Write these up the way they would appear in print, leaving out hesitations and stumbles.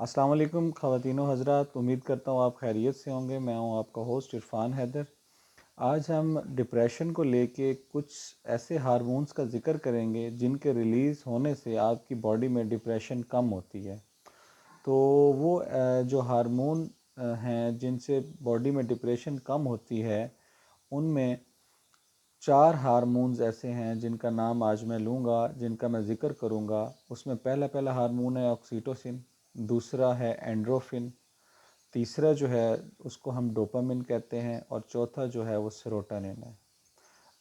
السلام علیکم خواتین و حضرات، امید کرتا ہوں آپ خیریت سے ہوں گے۔ میں ہوں آپ کا ہوسٹ عرفان حیدر۔ آج ہم ڈپریشن کو لے کے کچھ ایسے ہارمونز کا ذکر کریں گے جن کے ریلیز ہونے سے آپ کی باڈی میں ڈپریشن کم ہوتی ہے۔ تو وہ جو ہارمون ہیں جن سے باڈی میں ڈپریشن کم ہوتی ہے، ان میں 4 ہارمونز ایسے ہیں جن کا نام آج میں لوں گا، جن کا میں ذکر کروں گا۔ اس میں پہلا ہارمون ہے آکسیٹوسن، دوسرا ہے اینڈروفن، تیسرا جو ہے اس کو ہم ڈوپامن کہتے ہیں، اور چوتھا جو ہے وہ سیروٹونن ہے۔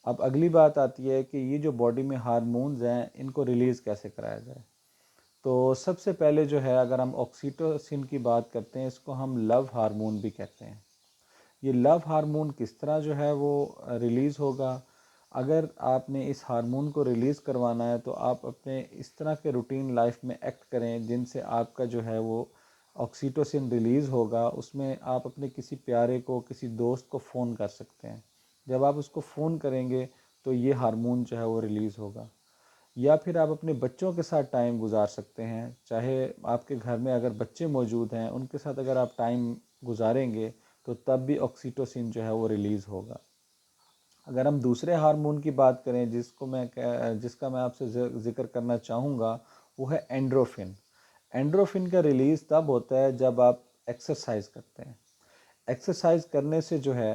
اب اگلی بات آتی ہے کہ یہ جو باڈی میں ہارمونز ہیں ان کو ریلیز کیسے کرایا جائے۔ تو سب سے پہلے جو ہے، اگر ہم آکسیٹوسن کی بات کرتے ہیں، اس کو ہم لو ہارمون بھی کہتے ہیں۔ یہ لو ہارمون کس طرح جو ہے وہ ریلیز ہوگا؟ اگر آپ نے اس ہارمون کو ریلیز کروانا ہے تو آپ اپنے اس طرح کے روٹین لائف میں ایکٹ کریں جن سے آپ کا جو ہے وہ آکسیٹوسن ریلیز ہوگا۔ اس میں آپ اپنے کسی پیارے کو، کسی دوست کو فون کر سکتے ہیں۔ جب آپ اس کو فون کریں گے تو یہ ہارمون جو ہے وہ ریلیز ہوگا۔ یا پھر آپ اپنے بچوں کے ساتھ ٹائم گزار سکتے ہیں، چاہے آپ کے گھر میں اگر بچے موجود ہیں ان کے ساتھ اگر آپ ٹائم گزاریں گے تو تب بھی آکسیٹوسن جو ہے وہ ریلیز ہوگا۔ اگر ہم دوسرے ہارمون کی بات کریں جس کا میں آپ سے ذکر کرنا چاہوں گا، وہ ہے اینڈروفن۔ اینڈروفن کا ریلیز تب ہوتا ہے جب آپ ایکسرسائز کرتے ہیں۔ ایکسرسائز کرنے سے جو ہے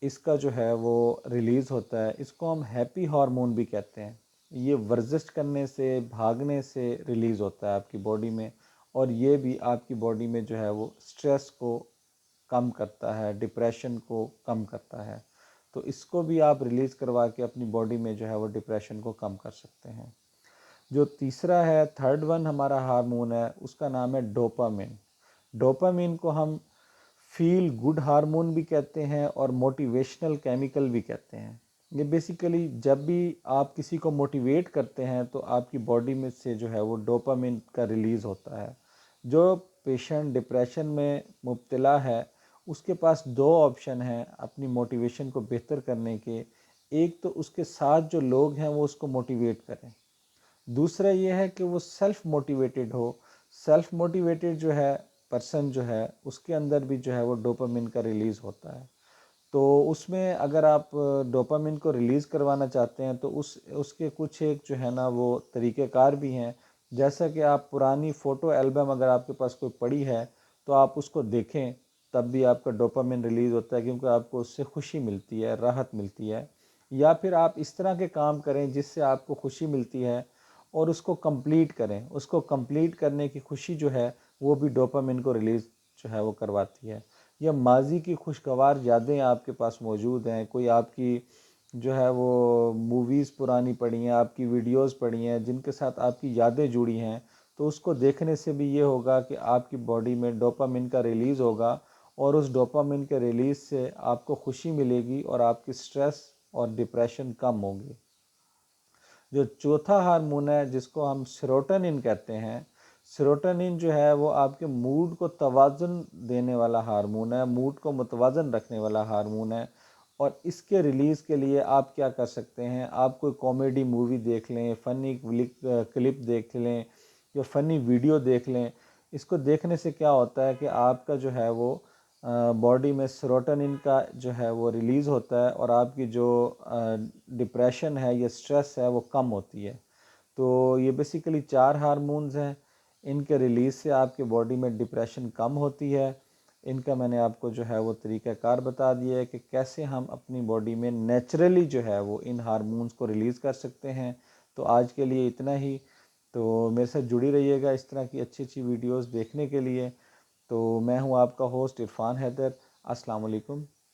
اس کا جو ہے وہ ریلیز ہوتا ہے۔ اس کو ہم ہیپی ہارمون بھی کہتے ہیں۔ یہ ورزش کرنے سے، بھاگنے سے ریلیز ہوتا ہے آپ کی باڈی میں، اور یہ بھی آپ کی باڈی میں جو ہے وہ سٹریس کو کم کرتا ہے، ڈپریشن کو کم کرتا ہے۔ تو اس کو بھی آپ ریلیز کروا کے اپنی باڈی میں جو ہے وہ ڈپریشن کو کم کر سکتے ہیں۔ جو تیسرا ہے، تھرڈ ون ہمارا ہارمون ہے، اس کا نام ہے ڈوپامن۔ ڈوپامن کو ہم فیل گڈ ہارمون بھی کہتے ہیں اور موٹیویشنل کیمیکل بھی کہتے ہیں۔ یہ بیسیکلی جب بھی آپ کسی کو موٹیویٹ کرتے ہیں تو آپ کی باڈی میں سے جو ہے وہ ڈوپامن کا ریلیز ہوتا ہے۔ جو پیشنٹ ڈپریشن میں مبتلا ہے اس کے پاس 2 آپشن ہیں اپنی موٹیویشن کو بہتر کرنے کے۔ ایک تو اس کے ساتھ جو لوگ ہیں وہ اس کو موٹیویٹ کریں، دوسرا یہ ہے کہ وہ سیلف موٹیویٹڈ ہو۔ سیلف موٹیویٹڈ جو ہے پرسن جو ہے اس کے اندر بھی جو ہے وہ ڈوپامن کا ریلیز ہوتا ہے۔ تو اس میں اگر آپ ڈوپامن کو ریلیز کروانا چاہتے ہیں تو اس کے کچھ ایک جو ہے نا وہ طریقہ کار بھی ہیں، جیسا کہ آپ پرانی فوٹو البم اگر آپ کے پاس کوئی پڑی ہے تو آپ اس کو دیکھیں، تب بھی آپ کا ڈوپامن ریلیز ہوتا ہے، کیونکہ آپ کو اس سے خوشی ملتی ہے، راحت ملتی ہے۔ یا پھر آپ اس طرح کے کام کریں جس سے آپ کو خوشی ملتی ہے اور اس کو کمپلیٹ کریں۔ اس کو کمپلیٹ کرنے کی خوشی جو ہے وہ بھی ڈوپامن کو ریلیز جو ہے وہ کرواتی ہے۔ یا ماضی کی خوشگوار یادیں آپ کے پاس موجود ہیں، کوئی آپ کی جو ہے وہ موویز پرانی پڑی ہیں، آپ کی ویڈیوز پڑی ہیں جن کے ساتھ آپ کی یادیں جڑی ہیں، تو اس کو دیکھنے سے بھی یہ ہوگا کہ آپ کی باڈی میں ڈوپامن کا ریلیز ہوگا، اور اس ڈوپامن کے ریلیز سے آپ کو خوشی ملے گی اور آپ کی سٹریس اور ڈپریشن کم ہوگی۔ جو چوتھا ہارمون ہے جس کو ہم سیروٹونن کہتے ہیں، سیروٹونن جو ہے وہ آپ کے موڈ کو توازن دینے والا ہارمون ہے، موڈ کو متوازن رکھنے والا ہارمون ہے۔ اور اس کے ریلیز کے لیے آپ کیا کر سکتے ہیں؟ آپ کوئی کامیڈی مووی دیکھ لیں، فنی کلپ دیکھ لیں، یا فنی ویڈیو دیکھ لیں۔ اس کو دیکھنے سے کیا ہوتا ہے کہ آپ کا جو ہے وہ باڈی میں سیروٹونن کا جو ہے وہ ریلیز ہوتا ہے، اور آپ کی جو ڈپریشن ہے یا سٹریس ہے وہ کم ہوتی ہے۔ تو یہ بیسیکلی 4 ہارمونز ہیں، ان کے ریلیز سے آپ کے باڈی میں ڈپریشن کم ہوتی ہے۔ ان کا میں نے آپ کو جو ہے وہ طریقہ کار بتا دیا ہے کہ کیسے ہم اپنی باڈی میں نیچرلی جو ہے وہ ان ہارمونز کو ریلیز کر سکتے ہیں۔ تو آج کے لیے اتنا ہی۔ تو میرے ساتھ جڑی رہیے گا اس طرح کی اچھی ویڈیوز دیکھنے کے لیے۔ تو میں ہوں آپ کا ہوسٹ عرفان حیدر۔ السلام علیکم۔